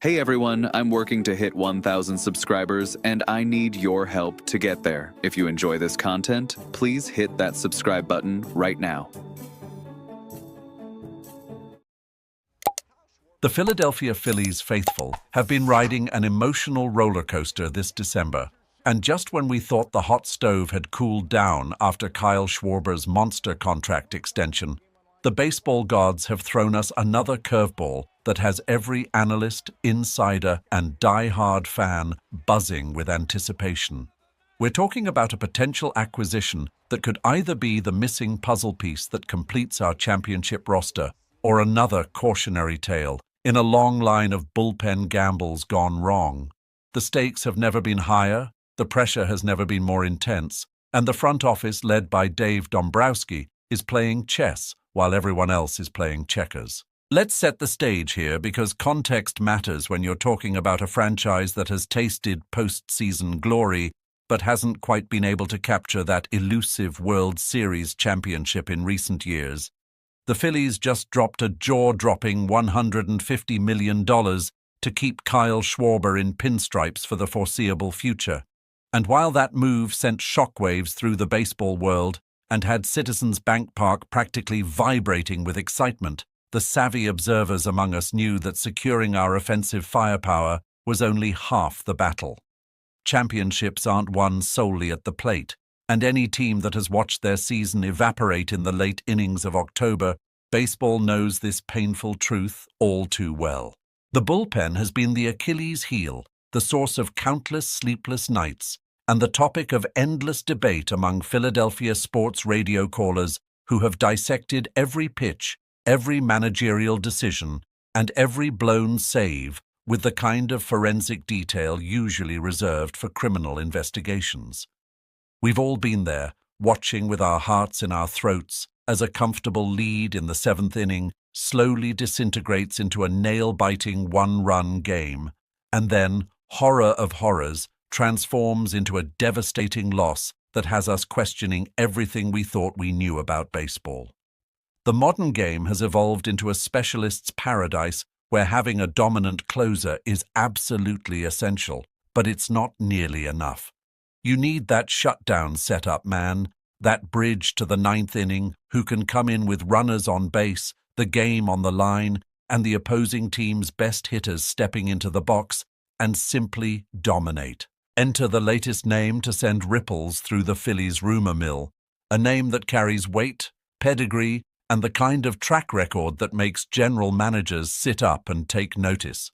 Hey everyone, I'm working to hit 1,000 subscribers and I need your help to get there. If you enjoy this content, please hit that subscribe button right now. The Philadelphia Phillies faithful have been riding an emotional roller coaster this December. And just when we thought the hot stove had cooled down after Kyle Schwarber's monster contract extension, the baseball gods have thrown us another curveball that has every analyst, insider, and die-hard fan buzzing with anticipation. We're talking about a potential acquisition that could either be the missing puzzle piece that completes our championship roster or another cautionary tale in a long line of bullpen gambles gone wrong. The stakes have never been higher, the pressure has never been more intense, and the front office, led by Dave Dombrowski, is playing chess while everyone else is playing checkers. Let's set the stage here because context matters when you're talking about a franchise that has tasted postseason glory but hasn't quite been able to capture that elusive World Series championship in recent years. The Phillies just dropped a jaw-dropping $150 million to keep Kyle Schwarber in pinstripes for the foreseeable future. And while that move sent shockwaves through the baseball world and had Citizens Bank Park practically vibrating with excitement, the savvy observers among us knew that securing our offensive firepower was only half the battle. Championships aren't won solely at the plate, and any team that has watched their season evaporate in the late innings of October, baseball knows this painful truth all too well. The bullpen has been the Achilles heel, the source of countless sleepless nights, and the topic of endless debate among Philadelphia sports radio callers who have dissected every pitch, every managerial decision, and every blown save with the kind of forensic detail usually reserved for criminal investigations. We've all been there, watching with our hearts in our throats as a comfortable lead in the seventh inning slowly disintegrates into a nail-biting one-run game, and then, horror of horrors, transforms into a devastating loss that has us questioning everything we thought we knew about baseball. The modern game has evolved into a specialist's paradise where having a dominant closer is absolutely essential, but it's not nearly enough. You need that shutdown setup man, that bridge to the ninth inning who can come in with runners on base, the game on the line, and the opposing team's best hitters stepping into the box and simply dominate. Enter the latest name to send ripples through the Phillies rumor mill, a name that carries weight, pedigree, and the kind of track record that makes general managers sit up and take notice.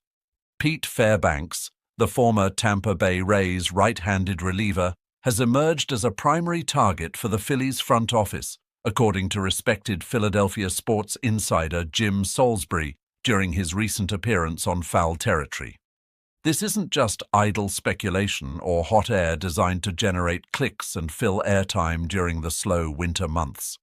Pete Fairbanks, the former Tampa Bay Rays right-handed reliever, has emerged as a primary target for the Phillies front office, according to respected Philadelphia sports insider Jim Salisbury during his recent appearance on Foul Territory. This isn't just idle speculation or hot air designed to generate clicks and fill airtime during the slow winter months.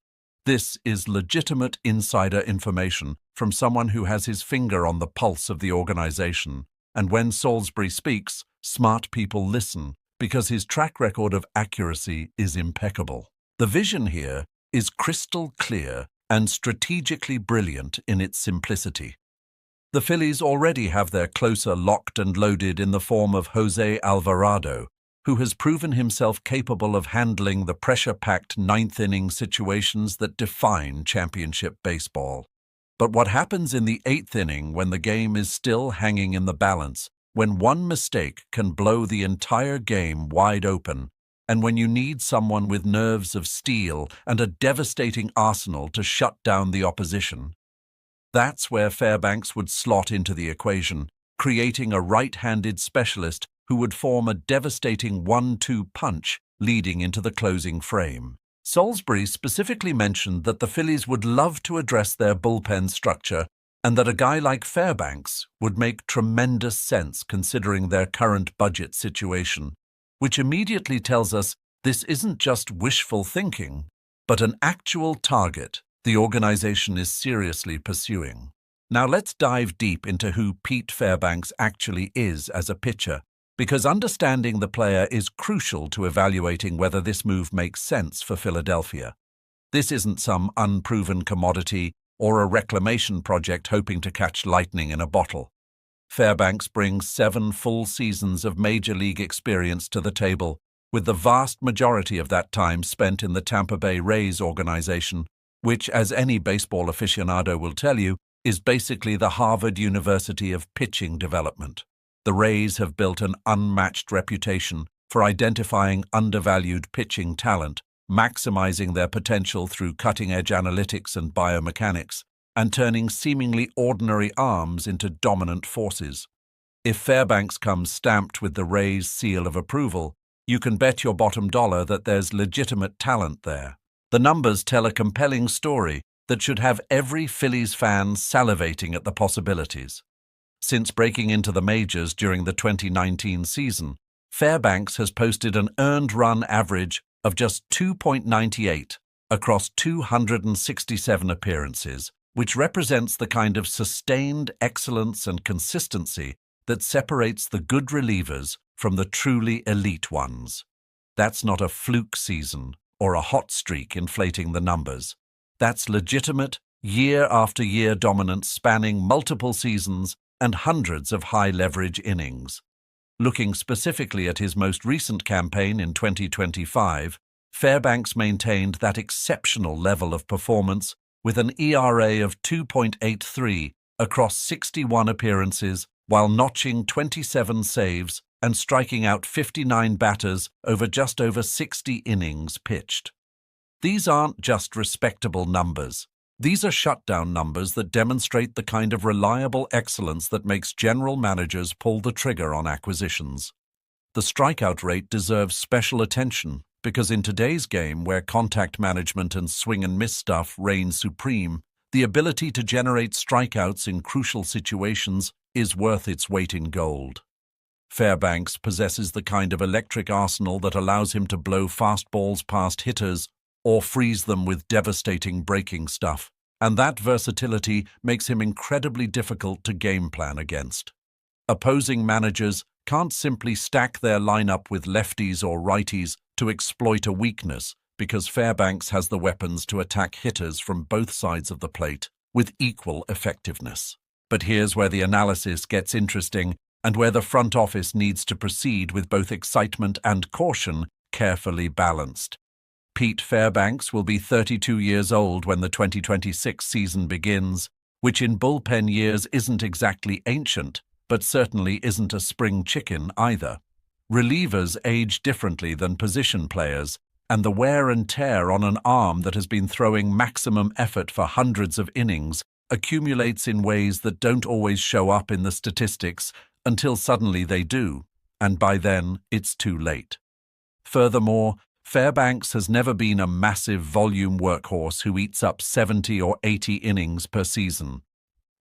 This is legitimate insider information from someone who has his finger on the pulse of the organization, and when Salisbury speaks, smart people listen because his track record of accuracy is impeccable. The vision here is crystal clear and strategically brilliant in its simplicity. The Phillies already have their closer locked and loaded in the form of Jose Alvarado, who has proven himself capable of handling the pressure-packed ninth-inning situations that define championship baseball. But what happens in the eighth inning when the game is still hanging in the balance, when one mistake can blow the entire game wide open, and when you need someone with nerves of steel and a devastating arsenal to shut down the opposition? That's where Fairbanks would slot into the equation, creating a right-handed specialist who would form a devastating 1-2 punch leading into the closing frame. Salisbury specifically mentioned that the Phillies would love to address their bullpen structure and that a guy like Fairbanks would make tremendous sense considering their current budget situation, which immediately tells us this isn't just wishful thinking, but an actual target the organization is seriously pursuing. Now let's dive deep into who Pete Fairbanks actually is as a pitcher, because understanding the player is crucial to evaluating whether this move makes sense for Philadelphia. This isn't some unproven commodity or a reclamation project hoping to catch lightning in a bottle. Fairbanks brings 7 full seasons of Major League experience to the table, with the vast majority of that time spent in the Tampa Bay Rays organization, which, as any baseball aficionado will tell you, is basically the Harvard University of pitching development. The Rays have built an unmatched reputation for identifying undervalued pitching talent, maximizing their potential through cutting-edge analytics and biomechanics, and turning seemingly ordinary arms into dominant forces. If Fairbanks comes stamped with the Rays' seal of approval, you can bet your bottom dollar that there's legitimate talent there. The numbers tell a compelling story that should have every Phillies fan salivating at the possibilities. Since breaking into the majors during the 2019 season, Fairbanks has posted an earned run average of just 2.98 across 267 appearances, which represents the kind of sustained excellence and consistency that separates the good relievers from the truly elite ones. That's not a fluke season or a hot streak inflating the numbers. That's legitimate, year-after-year dominance spanning multiple seasons and hundreds of high-leverage innings. Looking specifically at his most recent campaign in 2025, Fairbanks maintained that exceptional level of performance with an ERA of 2.83 across 61 appearances while notching 27 saves and striking out 59 batters over just over 60 innings pitched. These aren't just respectable numbers. These are shutdown numbers that demonstrate the kind of reliable excellence that makes general managers pull the trigger on acquisitions. The strikeout rate deserves special attention because in today's game, where contact management and swing-and-miss stuff reign supreme, the ability to generate strikeouts in crucial situations is worth its weight in gold. Fairbanks possesses the kind of electric arsenal that allows him to blow fastballs past hitters or freeze them with devastating breaking stuff, and that versatility makes him incredibly difficult to game plan against. Opposing managers can't simply stack their lineup with lefties or righties to exploit a weakness because Fairbanks has the weapons to attack hitters from both sides of the plate with equal effectiveness. But here's where the analysis gets interesting and where the front office needs to proceed with both excitement and caution carefully balanced. Pete Fairbanks will be 32 years old when the 2026 season begins, which in bullpen years isn't exactly ancient, but certainly isn't a spring chicken either. Relievers age differently than position players, and the wear and tear on an arm that has been throwing maximum effort for hundreds of innings accumulates in ways that don't always show up in the statistics until suddenly they do, and by then it's too late. Furthermore, Fairbanks has never been a massive volume workhorse who eats up 70 or 80 innings per season.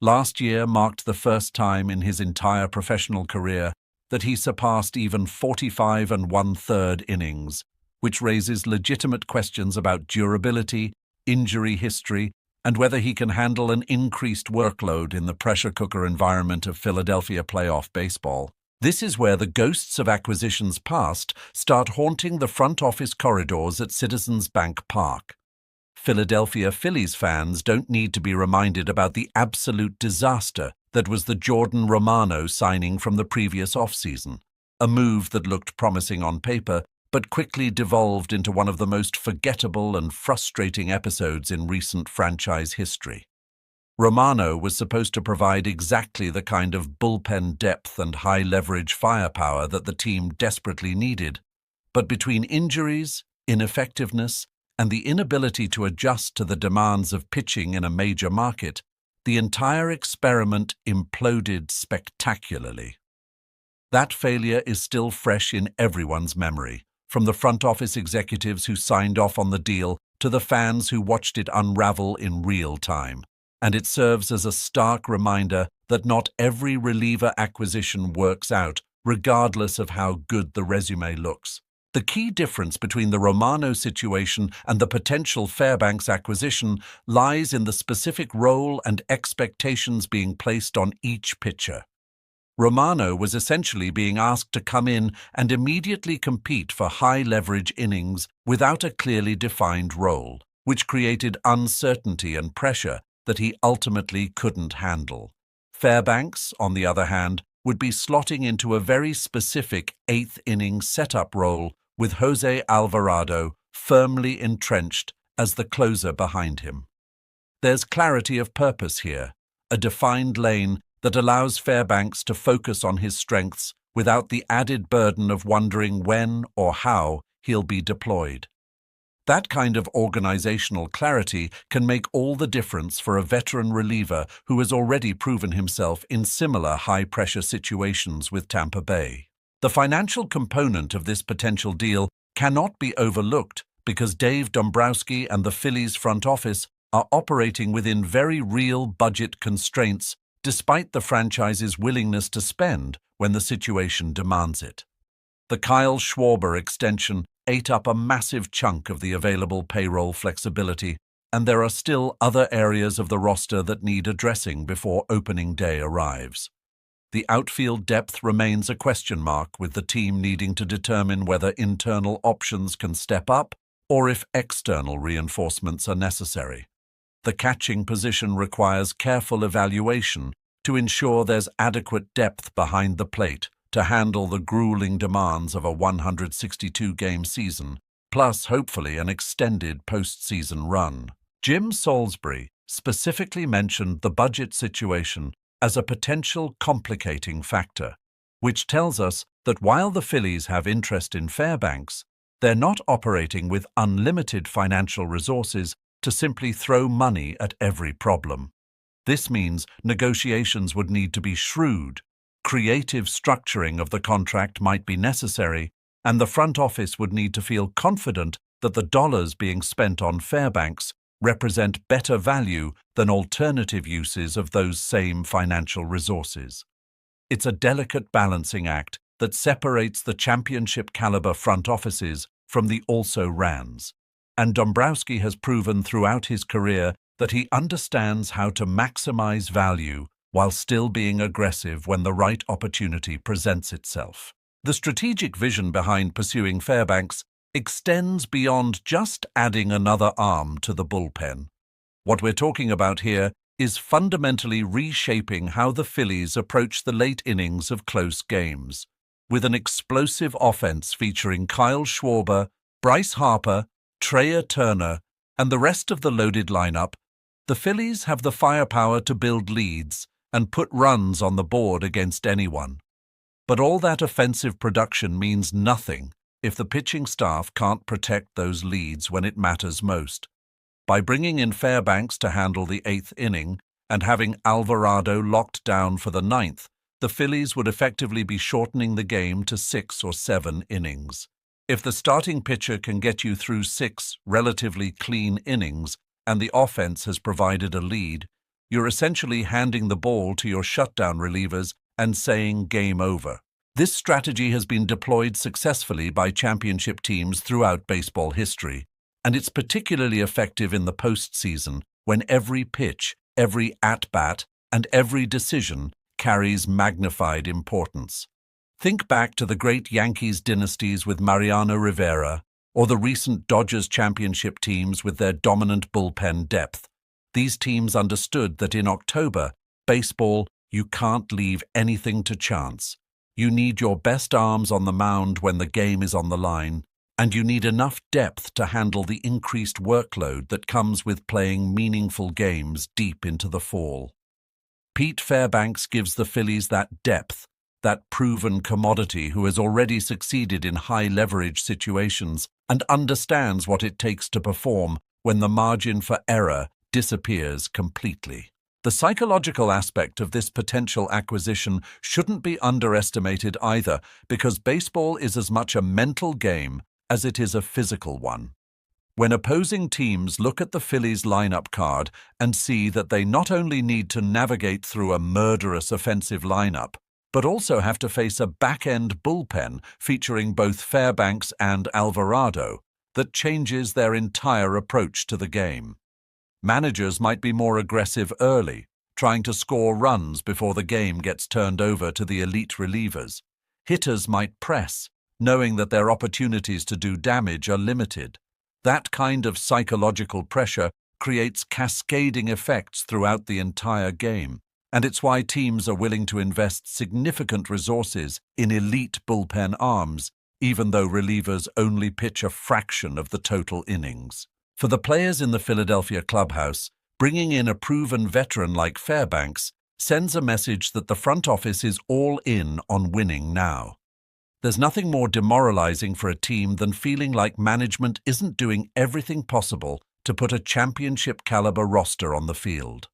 Last year marked the first time in his entire professional career that he surpassed even 45 1/3 innings, which raises legitimate questions about durability, injury history, and whether he can handle an increased workload in the pressure cooker environment of Philadelphia playoff baseball. This is where the ghosts of acquisitions past start haunting the front office corridors at Citizens Bank Park. Philadelphia Phillies fans don't need to be reminded about the absolute disaster that was the Jordan Romano signing from the previous offseason, a move that looked promising on paper but quickly devolved into one of the most forgettable and frustrating episodes in recent franchise history. Romano was supposed to provide exactly the kind of bullpen depth and high-leverage firepower that the team desperately needed, but between injuries, ineffectiveness, and the inability to adjust to the demands of pitching in a major market, the entire experiment imploded spectacularly. That failure is still fresh in everyone's memory, from the front office executives who signed off on the deal to the fans who watched it unravel in real time. And it serves as a stark reminder that not every reliever acquisition works out, regardless of how good the resume looks. The key difference between the Romano situation and the potential Fairbanks acquisition lies in the specific role and expectations being placed on each pitcher. Romano was essentially being asked to come in and immediately compete for high-leverage innings without a clearly defined role, which created uncertainty and pressure that he ultimately couldn't handle. Fairbanks, on the other hand, would be slotting into a very specific eighth-inning setup role with Jose Alvarado firmly entrenched as the closer behind him. There's clarity of purpose here, a defined lane that allows Fairbanks to focus on his strengths without the added burden of wondering when or how he'll be deployed. That kind of organizational clarity can make all the difference for a veteran reliever who has already proven himself in similar high-pressure situations with Tampa Bay. The financial component of this potential deal cannot be overlooked because Dave Dombrowski and the Phillies front office are operating within very real budget constraints despite the franchise's willingness to spend when the situation demands it. The Kyle Schwarber extension ate up a massive chunk of the available payroll flexibility, and there are still other areas of the roster that need addressing before opening day arrives. The outfield depth remains a question mark, with the team needing to determine whether internal options can step up or if external reinforcements are necessary. The catching position requires careful evaluation to ensure there's adequate depth behind the plate to handle the grueling demands of a 162-game season, plus hopefully an extended postseason run. Jim Salisbury specifically mentioned the budget situation as a potential complicating factor, which tells us that while the Phillies have interest in Fairbanks, they're not operating with unlimited financial resources to simply throw money at every problem. This means negotiations would need to be shrewd, creative structuring of the contract might be necessary, and the front office would need to feel confident that the dollars being spent on Fairbanks represent better value than alternative uses of those same financial resources. It's a delicate balancing act that separates the championship-caliber front offices from the also-rans, and Dombrowski has proven throughout his career that he understands how to maximize value while still being aggressive when the right opportunity presents itself. The strategic vision behind pursuing Fairbanks extends beyond just adding another arm to the bullpen. What we're talking about here is fundamentally reshaping how the Phillies approach the late innings of close games. With an explosive offense featuring Kyle Schwarber, Bryce Harper, Trea Turner, and the rest of the loaded lineup, the Phillies have the firepower to build leads and put runs on the board against anyone. But all that offensive production means nothing if the pitching staff can't protect those leads when it matters most. By bringing in Fairbanks to handle the eighth inning and having Alvarado locked down for the ninth, the Phillies would effectively be shortening the game to 6 or 7 innings. If the starting pitcher can get you through 6 relatively clean innings and the offense has provided a lead, you're essentially handing the ball to your shutdown relievers and saying game over. This strategy has been deployed successfully by championship teams throughout baseball history, and it's particularly effective in the postseason when every pitch, every at-bat, and every decision carries magnified importance. Think back to the great Yankees dynasties with Mariano Rivera, or the recent Dodgers championship teams with their dominant bullpen depth. These teams understood that in October, baseball, you can't leave anything to chance. You need your best arms on the mound when the game is on the line, and you need enough depth to handle the increased workload that comes with playing meaningful games deep into the fall. Pete Fairbanks gives the Phillies that depth, that proven commodity who has already succeeded in high-leverage situations and understands what it takes to perform when the margin for error disappears completely. The psychological aspect of this potential acquisition shouldn't be underestimated either, because baseball is as much a mental game as it is a physical one. When opposing teams look at the Phillies lineup card and see that they not only need to navigate through a murderous offensive lineup, but also have to face a back-end bullpen featuring both Fairbanks and Alvarado, that changes their entire approach to the game. Managers might be more aggressive early, trying to score runs before the game gets turned over to the elite relievers. Hitters might press, knowing that their opportunities to do damage are limited. That kind of psychological pressure creates cascading effects throughout the entire game, and it's why teams are willing to invest significant resources in elite bullpen arms, even though relievers only pitch a fraction of the total innings. For the players in the Philadelphia clubhouse, bringing in a proven veteran like Fairbanks sends a message that the front office is all in on winning now. There's nothing more demoralizing for a team than feeling like management isn't doing everything possible to put a championship-caliber roster on the field.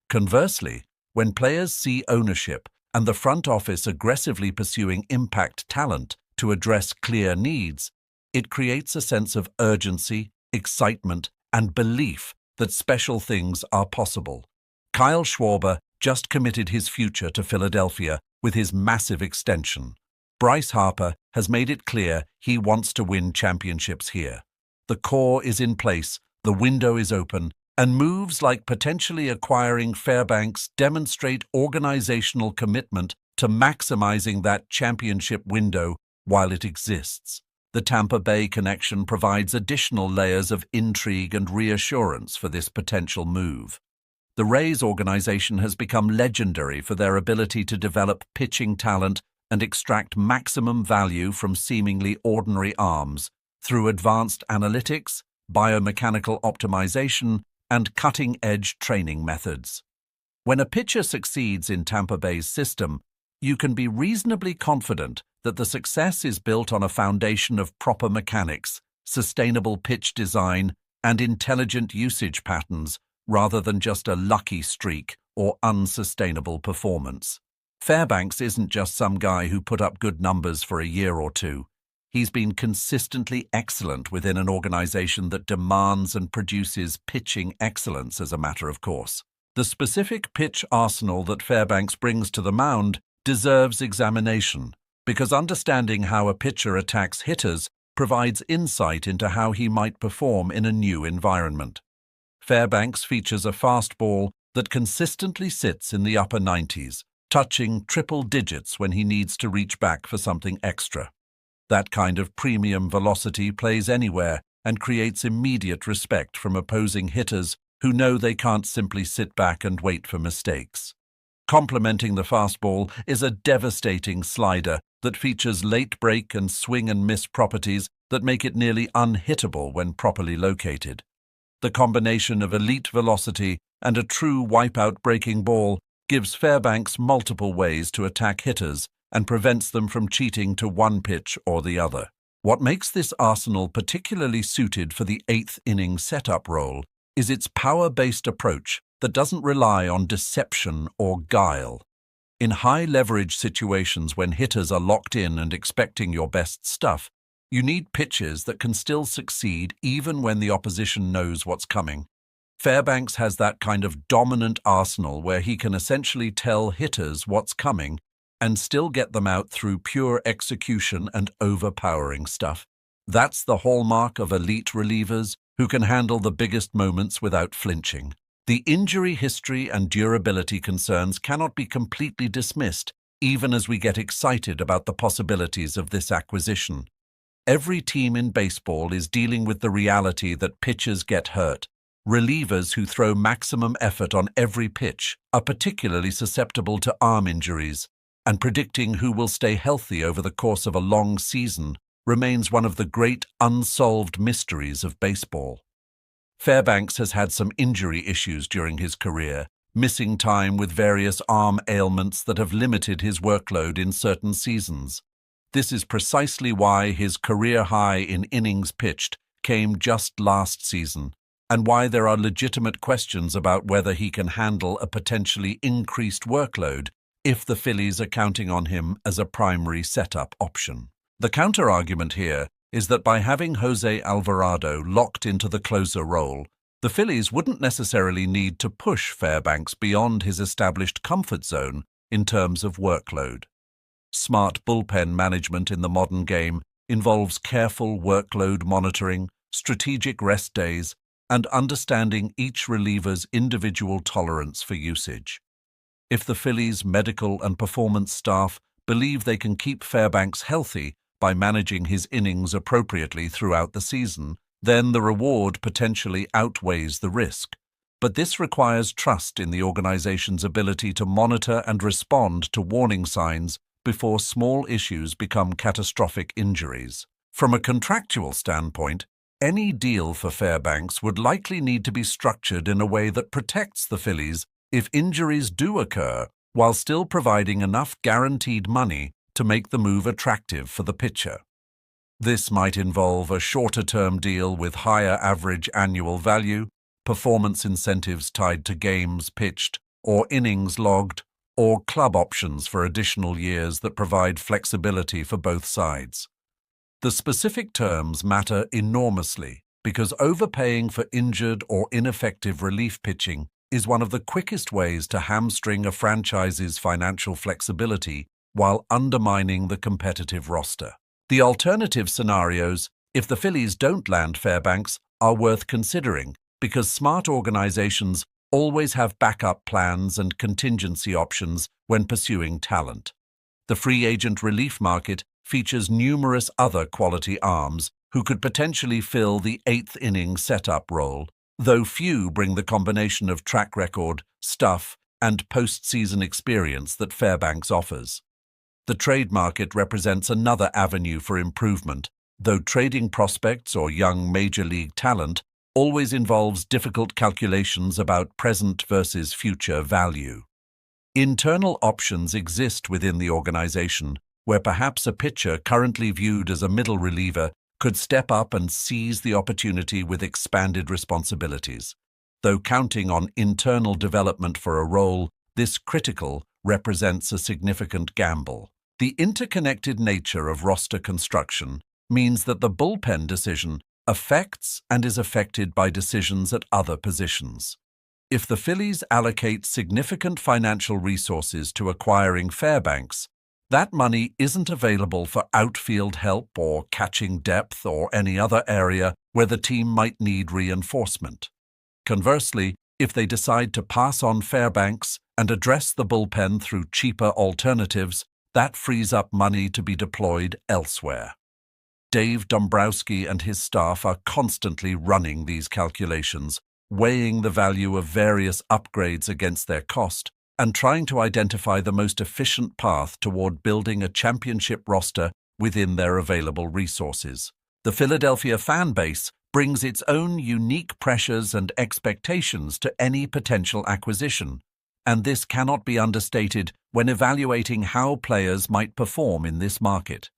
Conversely, when players see ownership and the front office aggressively pursuing impact talent to address clear needs, it creates a sense of urgency, excitement, and belief that special things are possible. Kyle Schwarber just committed his future to Philadelphia with his massive extension. Bryce Harper has made it clear he wants to win championships here. The core is in place, the window is open, and moves like potentially acquiring Fairbanks demonstrate organizational commitment to maximizing that championship window while it exists. The Tampa Bay connection provides additional layers of intrigue and reassurance for this potential move. The Rays organization has become legendary for their ability to develop pitching talent and extract maximum value from seemingly ordinary arms through advanced analytics, biomechanical optimization, and cutting-edge training methods. When a pitcher succeeds in Tampa Bay's system, you can be reasonably confident that the success is built on a foundation of proper mechanics, sustainable pitch design, and intelligent usage patterns, rather than just a lucky streak or unsustainable performance. Fairbanks isn't just some guy who put up good numbers for a year or two. He's been consistently excellent within an organization that demands and produces pitching excellence as a matter of course. The specific pitch arsenal that Fairbanks brings to the mound deserves examination, because understanding how a pitcher attacks hitters provides insight into how he might perform in a new environment. Fairbanks features a fastball that consistently sits in the upper 90s, touching triple digits when he needs to reach back for something extra. That kind of premium velocity plays anywhere and creates immediate respect from opposing hitters who know they can't simply sit back and wait for mistakes. Complementing the fastball is a devastating slider that features late break and swing and miss properties that make it nearly unhittable when properly located. The combination of elite velocity and a true wipeout breaking ball gives Fairbanks multiple ways to attack hitters and prevents them from cheating to one pitch or the other. What makes this arsenal particularly suited for the eighth-inning setup role is its power-based approach that doesn't rely on deception or guile. In high-leverage situations when hitters are locked in and expecting your best stuff, you need pitches that can still succeed even when the opposition knows what's coming. Fairbanks has that kind of dominant arsenal where he can essentially tell hitters what's coming and still get them out through pure execution and overpowering stuff. That's the hallmark of elite relievers who can handle the biggest moments without flinching. The injury history and durability concerns cannot be completely dismissed, even as we get excited about the possibilities of this acquisition. Every team in baseball is dealing with the reality that pitchers get hurt. Relievers who throw maximum effort on every pitch are particularly susceptible to arm injuries, and predicting who will stay healthy over the course of a long season remains one of the great unsolved mysteries of baseball. Fairbanks has had some injury issues during his career, missing time with various arm ailments that have limited his workload in certain seasons. This is precisely why his career high in innings pitched came just last season, and why there are legitimate questions about whether he can handle a potentially increased workload if the Phillies are counting on him as a primary setup option. The counter-argument here is that by having Jose Alvarado locked into the closer role, the Phillies wouldn't necessarily need to push Fairbanks beyond his established comfort zone in terms of workload. Smart bullpen management in the modern game involves careful workload monitoring, strategic rest days, and understanding each reliever's individual tolerance for usage. If the Phillies' medical and performance staff believe they can keep Fairbanks healthy by managing his innings appropriately throughout the season, then the reward potentially outweighs the risk. but this requires trust in the organization's ability to monitor and respond to warning signs before small issues become catastrophic injuries. From a contractual standpoint, any deal for Fairbanks would likely need to be structured in a way that protects the Phillies if injuries do occur, while still providing enough guaranteed money to make the move attractive for the pitcher. This might involve a shorter-term deal with higher average annual value, performance incentives tied to games pitched or innings logged, or club options for additional years that provide flexibility for both sides. The specific terms matter enormously because overpaying for injured or ineffective relief pitching is one of the quickest ways to hamstring a franchise's financial flexibility while undermining the competitive roster. The alternative scenarios, if the Phillies don't land Fairbanks, are worth considering because smart organizations always have backup plans and contingency options when pursuing talent. The free agent relief market features numerous other quality arms who could potentially fill the eighth-inning setup role, though few bring the combination of track record, stuff, and postseason experience that Fairbanks offers. The trade market represents another avenue for improvement, though trading prospects or young major league talent always involves difficult calculations about present versus future value. Internal options exist within the organization where perhaps a pitcher currently viewed as a middle reliever could step up and seize the opportunity with expanded responsibilities. Though counting on internal development for a role this critical represents a significant gamble. The interconnected nature of roster construction means that the bullpen decision affects and is affected by decisions at other positions. If the Phillies allocate significant financial resources to acquiring Fairbanks, that money isn't available for outfield help or catching depth or any other area where the team might need reinforcement. Conversely, if they decide to pass on Fairbanks and address the bullpen through cheaper alternatives, that frees up money to be deployed elsewhere. Dave Dombrowski and his staff are constantly running these calculations, weighing the value of various upgrades against their cost, and trying to identify the most efficient path toward building a championship roster within their available resources. The Philadelphia fan base brings its own unique pressures and expectations to any potential acquisition, and this cannot be understated when evaluating how players might perform in this market.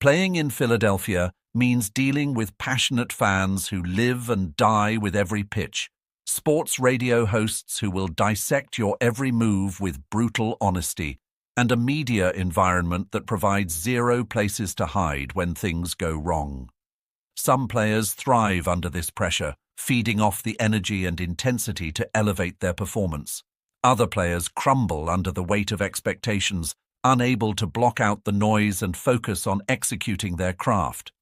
Playing in Philadelphia means dealing with passionate fans who live and die with every pitch, sports radio hosts who will dissect your every move with brutal honesty, and a media environment that provides zero places to hide when things go wrong. Some players thrive under this pressure, feeding off the energy and intensity to elevate their performance. Other players crumble under the weight of expectations, unable to block out the noise and focus on executing their craft.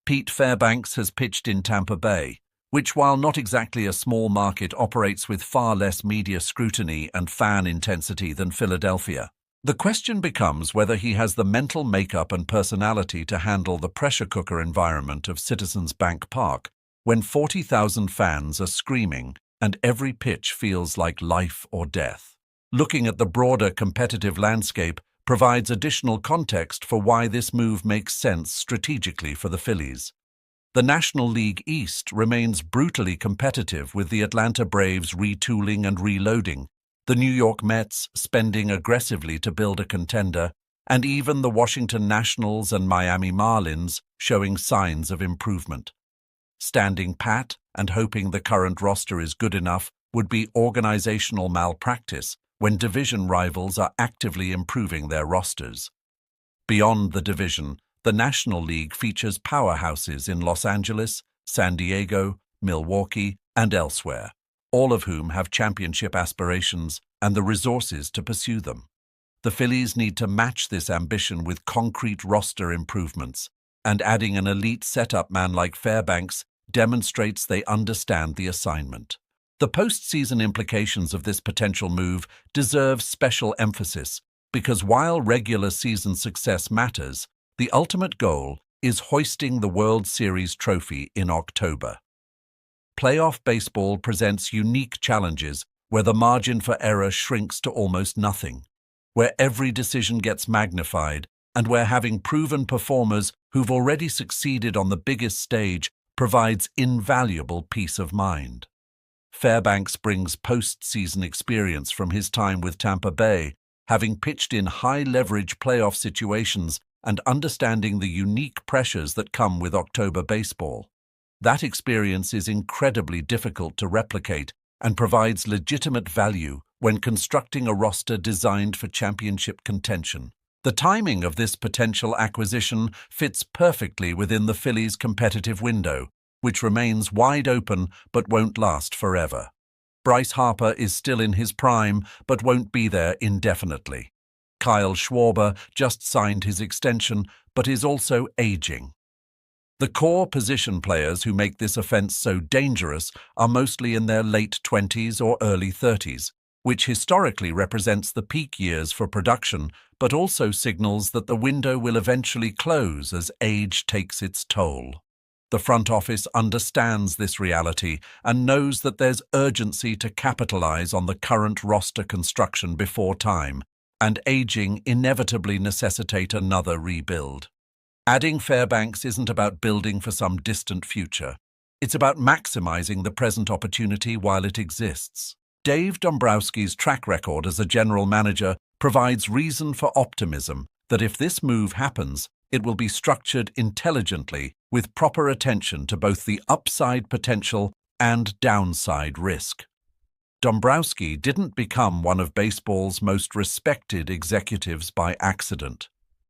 Pete Fairbanks has pitched in Tampa Bay, which, while not exactly a small market, operates with far less media scrutiny and fan intensity than Philadelphia. The question becomes whether he has the mental makeup and personality to handle the pressure cooker environment of Citizens Bank Park, when 40,000 fans are screaming and every pitch feels like life or death. Looking at the broader competitive landscape provides additional context for why this move makes sense strategically for the Phillies. The National League East remains brutally competitive with the Atlanta Braves retooling and reloading, the New York Mets spending aggressively to build a contender, and even the Washington Nationals and Miami Marlins showing signs of improvement. Standing pat and hoping the current roster is good enough would be organizational malpractice when division rivals are actively improving their rosters. Beyond the division, the National League features powerhouses in Los Angeles, San Diego, Milwaukee, and elsewhere, all of whom have championship aspirations and the resources to pursue them. The Phillies need to match this ambition with concrete roster improvements, and adding an elite setup man like Fairbanks demonstrates they understand the assignment. The postseason implications of this potential move deserve special emphasis because while regular season success matters, the ultimate goal is hoisting the World Series trophy in October. playoff baseball presents unique challenges where the margin for error shrinks to almost nothing, where every decision gets magnified, and where having proven performers who've already succeeded on the biggest stage provides invaluable peace of mind. Fairbanks brings postseason experience from his time with Tampa Bay, having pitched in high-leverage playoff situations and understanding the unique pressures that come with October baseball. That experience is incredibly difficult to replicate and provides legitimate value when constructing a roster designed for championship contention. The timing of this potential acquisition fits perfectly within the Phillies' competitive window, which remains wide open but won't last forever. Bryce Harper is still in his prime but won't be there indefinitely. Kyle Schwarber just signed his extension but is also aging. The core position players who make this offense so dangerous are mostly in their late 20s or early 30s, which historically represents the peak years for production, but also signals that the window will eventually close as age takes its toll. The front office understands this reality and knows that there's urgency to capitalize on the current roster construction before time, and aging inevitably necessitate another rebuild. Adding Fairbanks isn't about building for some distant future. It's about maximizing the present opportunity while it exists. Dave Dombrowski's track record as a general manager provides reason for optimism that if this move happens, it will be structured intelligently with proper attention to both the upside potential and downside risk. Dombrowski didn't become one of baseball's most respected executives by accident.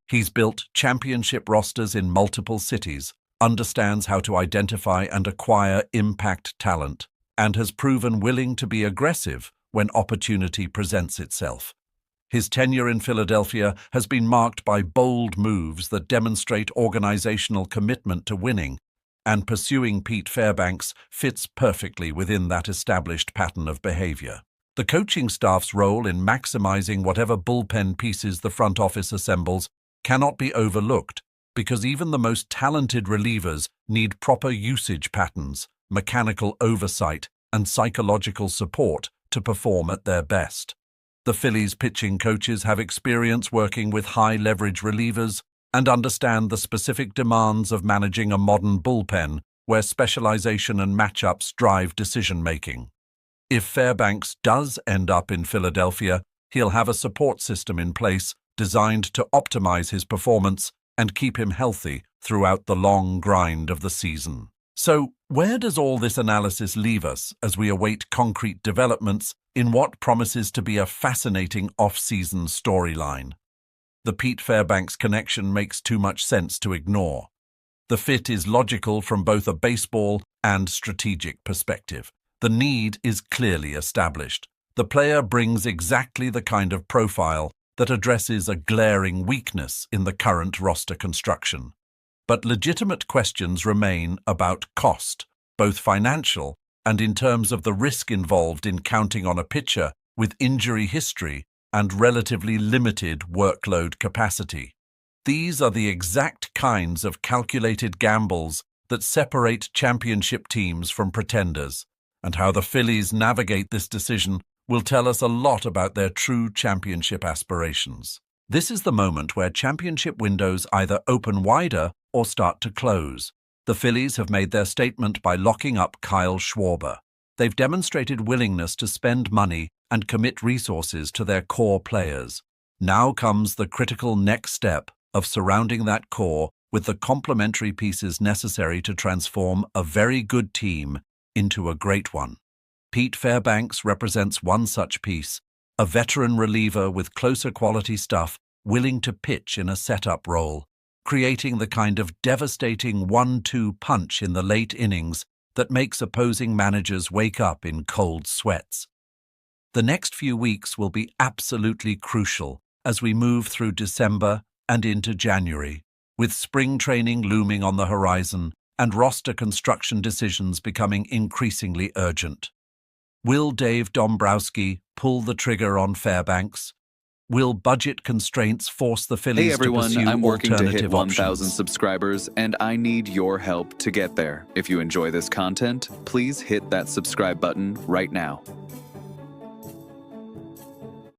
He's built championship rosters in multiple cities, understands how to identify and acquire impact talent, and has proven willing to be aggressive when opportunity presents itself. His tenure in Philadelphia has been marked by bold moves that demonstrate organizational commitment to winning, and pursuing Pete Fairbanks fits perfectly within that established pattern of behavior. The coaching staff's role in maximizing whatever bullpen pieces the front office assembles cannot be overlooked, because even the most talented relievers need proper usage patterns, mechanical oversight, and psychological support to perform at their best. The Phillies pitching coaches have experience working with high-leverage relievers and understand the specific demands of managing a modern bullpen where specialization and matchups drive decision-making. If Fairbanks does end up in Philadelphia, he'll have a support system in place designed to optimize his performance and keep him healthy throughout the long grind of the season. So, where does all this analysis leave us as we await concrete developments in what promises to be a fascinating off-season storyline? The Pete Fairbanks connection makes too much sense to ignore. The fit is logical from both a baseball and strategic perspective. The need is clearly established. The player brings exactly the kind of profile that addresses a glaring weakness in the current roster construction. But legitimate questions remain about cost, both financial and in terms of the risk involved in counting on a pitcher with injury history and relatively limited workload capacity. These are the exact kinds of calculated gambles that separate championship teams from pretenders, and how the Phillies navigate this decision will tell us a lot about their true championship aspirations. This is the moment where championship windows either open wider or start to close. The Phillies have made their statement by locking up Kyle Schwarber. They've demonstrated willingness to spend money and commit resources to their core players. Now comes the critical next step of surrounding that core with the complementary pieces necessary to transform a very good team into a great one. Pete Fairbanks represents one such piece, a veteran reliever with closer quality stuff willing to pitch in a setup role, creating the kind of devastating 1-2 punch in the late innings that makes opposing managers wake up in cold sweats. The next few weeks will be absolutely crucial as we move through December and into January, with spring training looming on the horizon and roster construction decisions becoming increasingly urgent. Will Dave Dombrowski pull the trigger on Fairbanks? Will budget constraints force the Phillies Hey everyone, to pursue I'm working to hit alternative 1,000 options? subscribers, and I need your help to get there. If you enjoy this content, please hit that subscribe button right now.